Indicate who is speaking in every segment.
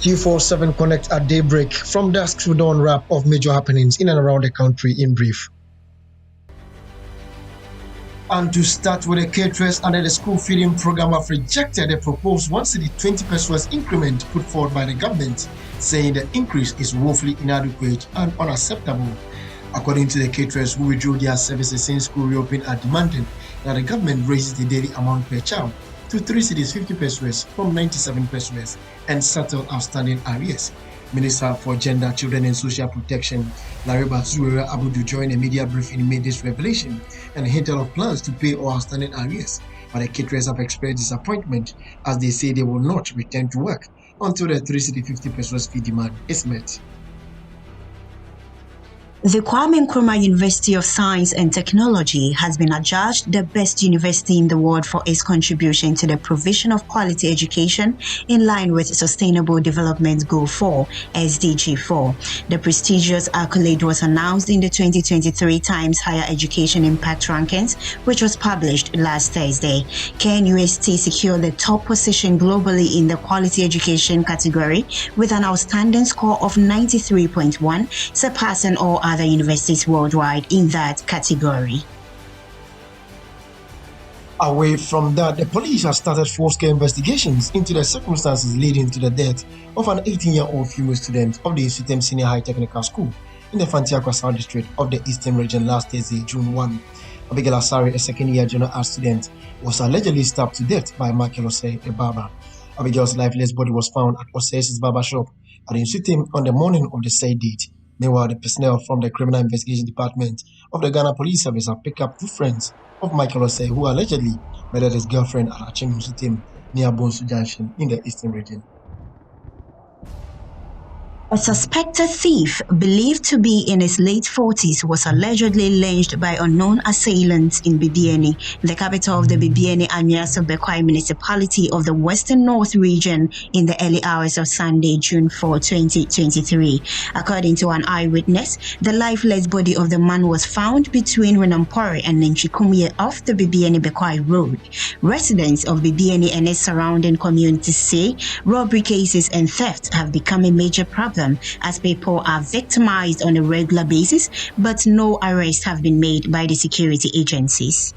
Speaker 1: Q47 Connect at daybreak, from dusk to dawn wrap of major happenings in and around the country in brief. And to start with, the caterers under the school feeding program have rejected the proposed 1 cedi 20 pesos increment put forward by the government, saying the increase is woefully inadequate and unacceptable. According to the caterers who withdrew their services since school reopened, are demanding that the government raises the daily amount per child to 3 cedis 50 pesos from 97 pesos and settle outstanding arrears. Minister for Gender, Children and Social Protection, Lariba Zuwera Abudu, joined a media briefing, made this revelation and hinted of plans to pay all outstanding arrears. But the caterers have expressed disappointment as they say they will not return to work until the 3 cedi 50 pesos fee demand is met.
Speaker 2: The Kwame Nkrumah University of Science and Technology has been adjudged the best university in the world for its contribution to the provision of quality education in line with Sustainable Development Goal 4, SDG 4. The prestigious accolade was announced in the 2023 Times Higher Education Impact Rankings, which was published last Thursday. KNUST secured the top position globally in the quality education category with an outstanding score of 93.1, surpassing all other universities worldwide in that category.
Speaker 1: Away from that, the police have started full-scale investigations into the circumstances leading to the death of an 18-year-old female student of the Sutem Senior High Technical School in the Fantiakwa South District of the Eastern Region last Thursday, June 1. Abigail Asari, a second-year junior art student, was allegedly stabbed to death by Michael Osei, a barber. Abigail's lifeless body was found at Osei's barber shop at Sutem on the morning of the said date. Meanwhile, the personnel from the Criminal Investigation Department of the Ghana Police Service have picked up two friends of Michael Osei who allegedly murdered his girlfriend at Achim Sutem near Bonsu Junction in the Eastern Region.
Speaker 2: A suspected thief, believed to be in his late 40s, was allegedly lynched by unknown assailants in Bibiani, the capital of the Bibiani Amiaso Bekwai municipality of the Western North region, in the early hours of Sunday, June 4, 2023. According to an eyewitness, the lifeless body of the man was found between Renampore and Nenchikumye off the Bibiani Bekwai road. Residents of Bibiani and its surrounding communities say robbery cases and theft have become a major problem, as people are victimized on a regular basis, but no arrests have been made by the security agencies.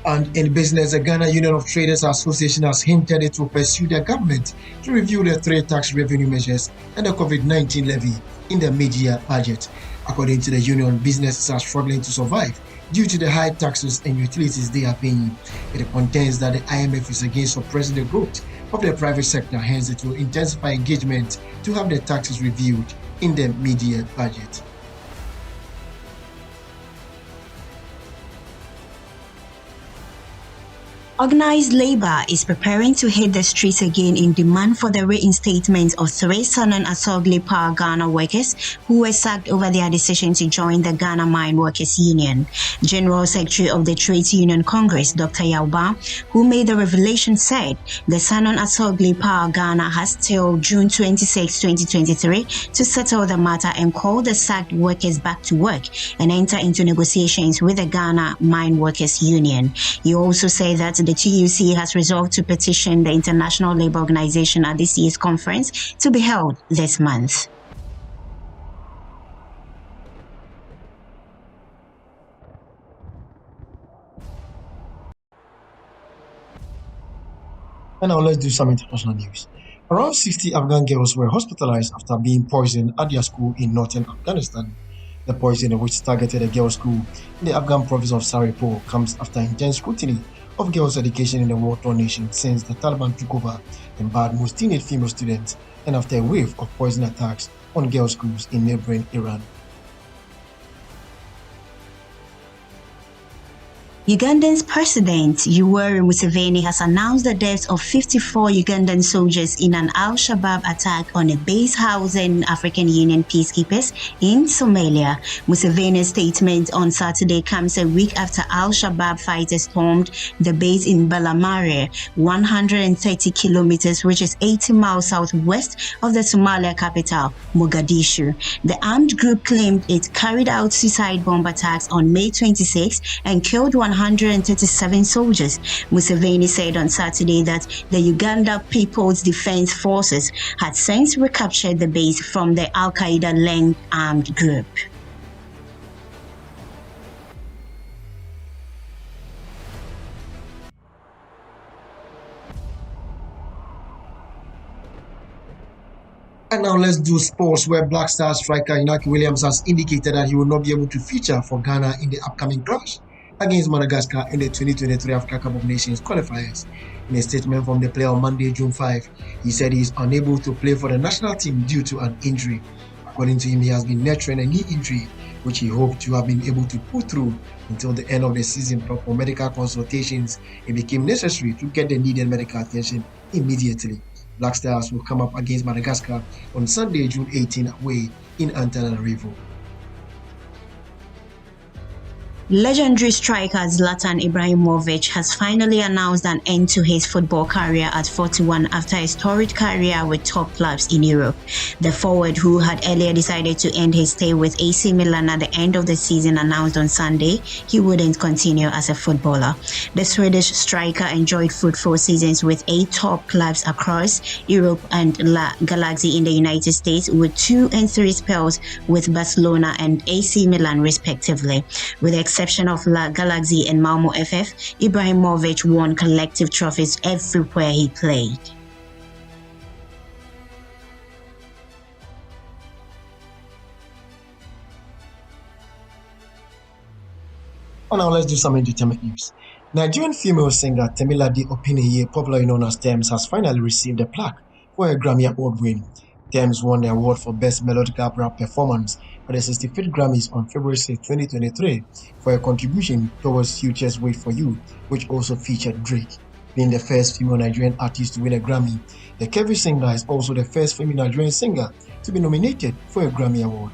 Speaker 1: And in business, the Ghana Union of Traders Association has hinted it will pursue the government to review the three tax revenue measures and the COVID-19 levy in the mid-year budget. According to the union, businesses are struggling to survive due to the high taxes and utilities they are paying. It contends that the IMF is against suppressing the growth of the private sector, hence it will intensify engagement to have the taxes reviewed in the mid-year budget.
Speaker 2: Organized labor is preparing to hit the streets again in demand for the reinstatement of three Sanon Asogli Power Ghana workers who were sacked over their decision to join the Ghana Mine Workers Union. General Secretary of the Trades Union Congress, Dr. Yauba, who made the revelation, said the Sanon Asogli Power Ghana has till June 26, 2023 to settle the matter and call the sacked workers back to work and enter into negotiations with the Ghana Mine Workers Union. He also said that the TUC has resolved to petition the International Labour Organization at this year's conference to be held this month.
Speaker 1: And now let's do some international news. Around 60 Afghan girls were hospitalized after being poisoned at their school in northern Afghanistan. The poison, which targeted a girls' school in the Afghan province of Saripur, comes after intense scrutiny of girls' education in the war-torn nation since the Taliban took over and barred most teenage female students, and after a wave of poison attacks on girls' schools in neighboring Iran.
Speaker 2: And now let's do some international news. Around 60 Afghan girls were hospitalized after being poisoned at their school in northern Afghanistan. The poison, which targeted a girls' school in the Afghan province of Saripur, comes after a wave of poison attacks on girls' schools in neighboring Iran. Ugandan's President Yoweri Museveni has announced the deaths of 54 Ugandan soldiers in an Al-Shabaab attack on a base housing African Union peacekeepers in Somalia. Museveni's statement on Saturday comes a week after Al-Shabaab fighters stormed the base in Balamare, 130 kilometers, which is 80 miles southwest of the Somalia capital, Mogadishu. The armed group claimed it carried out suicide bomb attacks on May 26 and killed 137 soldiers. Museveni said on Saturday that the Uganda People's Defense Forces had since recaptured the base from the Al-Qaeda-linked armed group.
Speaker 1: And now let's do sports, where Black Stars striker Inaki Williams has indicated that he will not be able to feature for Ghana in the upcoming clash against Madagascar in the 2023 Africa Cup of Nations qualifiers. In a statement from the player on Monday, June 5, he said he is unable to play for the national team due to an injury. According to him, he has been nurturing a knee injury, which he hoped to have been able to put through until the end of the season, but for medical consultations, it became necessary to get the needed medical attention immediately. Black Stars will come up against Madagascar on Sunday, June 18 away in Antananarivo.
Speaker 2: Legendary striker Zlatan Ibrahimovic has finally announced an end to his football career at 41 after a storied career with top clubs in Europe. The forward, who had earlier decided to end his stay with AC Milan at the end of the season, announced on Sunday he wouldn't continue as a footballer. The Swedish striker enjoyed fruitful seasons with 8 top clubs across Europe and La Galaxy in the United States, with 2 and 3 spells with Barcelona and AC Milan respectively. With the exception of La Galaxy and Malmo FF, Ibrahimovic won collective trophies everywhere he played.
Speaker 1: And now let's do some entertainment news. Nigerian female singer Temilade Opineye, popularly known as Tems, has finally received a plaque for her Grammy Award win. Tems won the award for Best Melodic Rap Performance at the 65th Grammys on February 6, 2023 for her contribution towards Future's Wait For You, which also featured Drake. Being the first female Nigerian artist to win a Grammy, the Kevi singer is also the first female Nigerian singer to be nominated for a Grammy Award.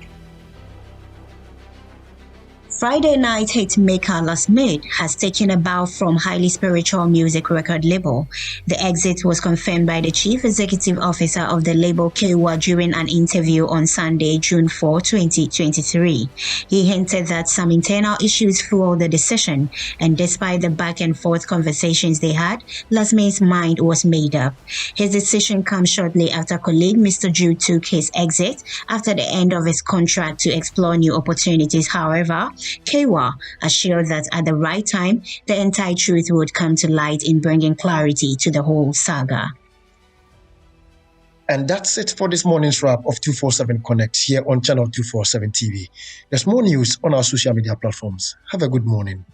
Speaker 2: Friday night hitmaker Lasmid has taken a bow from highly spiritual music record label. The exit was confirmed by the chief executive officer of the label, Kewa, during an interview on Sunday, June 4, 2023. He hinted that some internal issues fueled the decision, and despite the back and forth conversations they had, Lasmid's mind was made up. His decision comes shortly after colleague Mr. Jude took his exit after the end of his contract to explore new opportunities. However, Kewa assured that at the right time, the entire truth would come to light in bringing clarity to the whole saga.
Speaker 1: And that's it for this morning's wrap of 247 Connect here on Channel 247 TV. There's more news on our social media platforms. Have a good morning.